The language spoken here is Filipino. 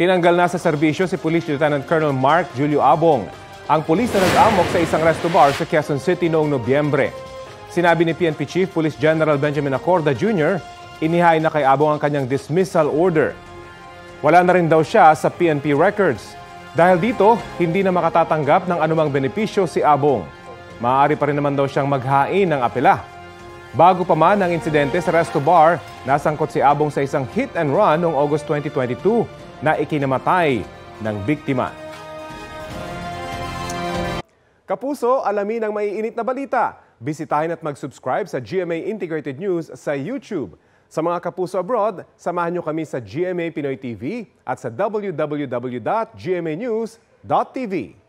Tinanggal na sa serbisyo si Police Lieutenant Colonel Mark Julio Abong, ang pulis na nag-amok sa isang resto bar sa Quezon City noong Nobyembre. Sinabi ni PNP Chief Police General Benjamin Acorda Jr., inihain na kay Abong ang kanyang dismissal order. Wala na rin daw siya sa PNP records. Dahil dito, hindi na makatatanggap ng anumang benepisyo si Abong. Maaari pa rin naman daw siyang maghain ng apela. Bago pa man ang insidente sa resto bar, nasangkot si Abong sa isang hit and run noong August 2022 na ikinamatay ng biktima. Kapuso, alamin ang maiinit na balita. Bisitahin at mag-subscribe sa GMA Integrated News sa YouTube. Sa mga kapuso abroad, samahan niyo kami sa GMA Pinoy TV at sa www.gmanews.tv.